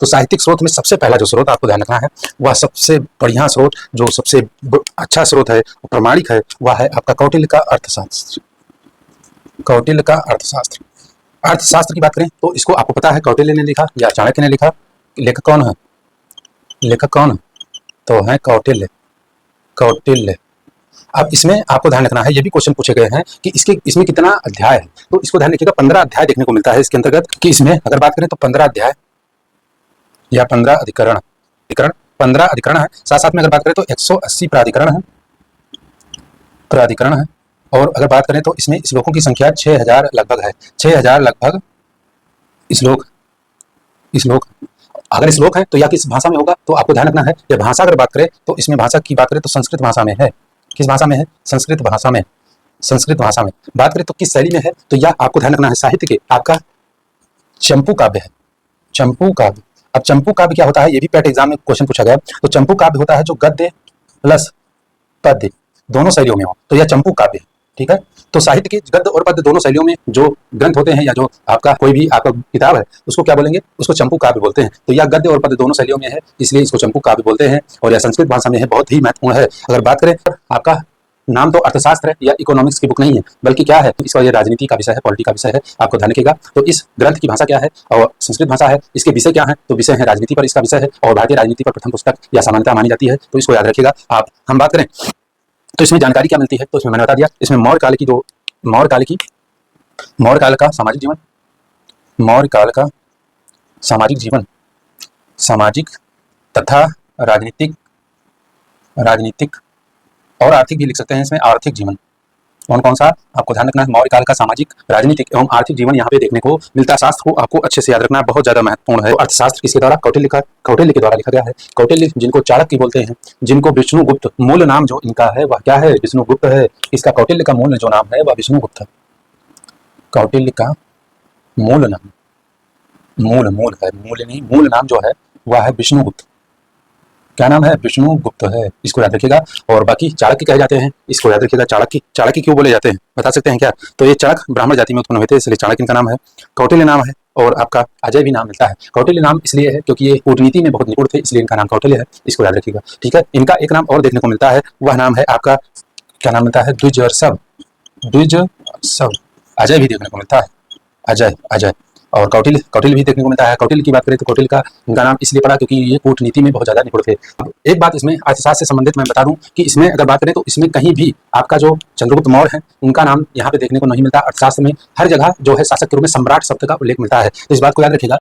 तो साहित्यिक स्रोत में सबसे पहला जो स्रोत आपको ध्यान रखना है, वह सबसे बढ़िया स्रोत, जो सबसे अच्छा स्रोत है, प्रमाणिक है, वह है आपका कौटिल्य का अर्थशास्त्र। कौटिल्य का अर्थशास्त्र। अर्थशास्त्र की बात करें तो इसको आपको पता है कौटिल्य ने लिखा या चाणक्य ने लिखा। लेखक कौन है? लेखक कौन है? तो है कौटिल्य। कौटिल्य। अब इसमें आपको ध्यान रखना है, ये भी क्वेश्चन पूछे गए हैं कि इसमें कितना अध्याय है, तो इसको ध्यान रखिएगा 15 अध्याय देखने को मिलता है इसके अंतर्गत, कि इसमें अगर बात करें तो 15 अध्याय या 15 अधिकरण, 15 अधिकरण है। साथ साथ में अगर बात करें तो 180 प्राधिकरण है, और अगर बात करें तो इसमें श्लोकों की संख्या 6000 लगभग है, 6000 लगभग श्लोक। अगर श्लोक है तो या किस भाषा में होगा, तो आपको ध्यान रखना है। या भाषा अगर बात करें तो इसमें भाषा की बात करें तो संस्कृत भाषा में है। किस भाषा में है? संस्कृत भाषा में। संस्कृत भाषा में बात करें तो किस शैली में है, तो यह आपको ध्यान रखना है साहित्य के आपका चंपू काव्य है। चंपू काव्य। अब चंपू काव्य क्या होता है, ये भी पेट एग्जाम में क्वेश्चन पूछा गया। तो चंपू काव्य होता है जो गद्य प्लस पद्य दोनों शैलियों में हो, तो यह चंपू काव्य है। ठीक है, तो साहित्य के गद्य और पद्य दोनों शैलियों में जो ग्रंथ होते हैं या जो आपका कोई भी आपका किताब है, उसको क्या बोलेंगे? उसको चंपू काव्य बोलते हैं। तो यह गद्य और पद्य दोनों शैलियों में है, इसलिए इसको चंपू काव्य बोलते हैं, और यह संस्कृत भाषा में है, बहुत ही महत्वपूर्ण है। अगर बात करें आपका नाम तो अर्थशास्त्र है या इकोनॉमिक्स की बुक नहीं है, बल्कि क्या है, इसका ये राजनीति का विषय है, पॉलिटी का विषय है, आपको ध्यान रखिएगा। तो इस ग्रंथ की भाषा क्या है और संस्कृत भाषा है, इसके विषय क्या है, तो विषय है राजनीति पर इसका विषय है, और भारतीय राजनीति पर प्रथम पुस्तक या सामान्यता मानी जाती है, तो इसको याद रखिएगा आप। हम बात करें तो इसमें जानकारी क्या मिलती है, तो इसमें मैंने बता दिया, इसमें मौर्य काल का सामाजिक जीवन, मौर्य काल का सामाजिक जीवन, सामाजिक तथा राजनीतिक और आर्थिक भी लिख सकते हैं इसमें, आर्थिक जीवन। कौन सा आपको ध्यान रखना है? मौर्य काल का सामाजिक, राजनीतिक एवं आर्थिक जीवन यहाँ पे देखने को मिलता है। शास्त्र को आपको अच्छे से याद रखना बहुत ज्यादा महत्वपूर्ण है। अर्थशास्त्र किसके द्वारा? कौटिल्य के द्वारा लिखा गया है। कौटिल्य जिनको चाणक्य बोलते हैं, जिनको विष्णुगुप्त, मूल नाम जो इनका है वह क्या है? विष्णुगुप्त है। इसका कौटिल्य का मूल जो नाम है वह विष्णुगुप्त है। कौटिल्य का मूल नाम, मूल नाम जो है वह है विष्णुगुप्त। क्या नाम है? विष्णुगुप्त है, इसको याद रखिएगा। और बाकी चाणक्य कहे जाते हैं, इसको याद रखिएगा। चाणक्य क्यों बोले जाते हैं बता सकते हैं क्या? तो ये चाणक्य ब्राह्मण जाति में उत्पन्न हुए थे, इसलिए चाणक्य इनका नाम है। कौटिल्य नाम है, और आपका अजय भी नाम मिलता है। कौटिल्य नाम इसलिए है क्योंकि ये कूटनीति में बहुत निपुण थे, इसलिए इनका नाम कौटिल्य है, इसको याद रखिएगा। ठीक है, इनका एक नाम और देखने को मिलता है, वह नाम है आपका, क्या नाम मिलता है? द्विजर्षभ। अजय भी देखने को मिलता है, अजय। और कौटिल्य भी देखने को मिलता है। कौटिल्य की बात करें तो कौटिल्य का इनका नाम इसलिए पड़ा क्योंकि ये कूटनीति में बहुत ज्यादा निपुण थे। एक बात इसमें अर्थशास्त्र से संबंधित मैं बता दूं कि इसमें अगर बात करें तो इसमें कहीं भी आपका जो चंद्रगुप्त मौर्य है उनका नाम यहाँ पे देखने को नहीं मिलता। अर्थशास्त्र में हर जगह जो है शासक के रूप में सम्राट शब्द का उल्लेख मिलता है, तो इस बात को याद रखिएगा।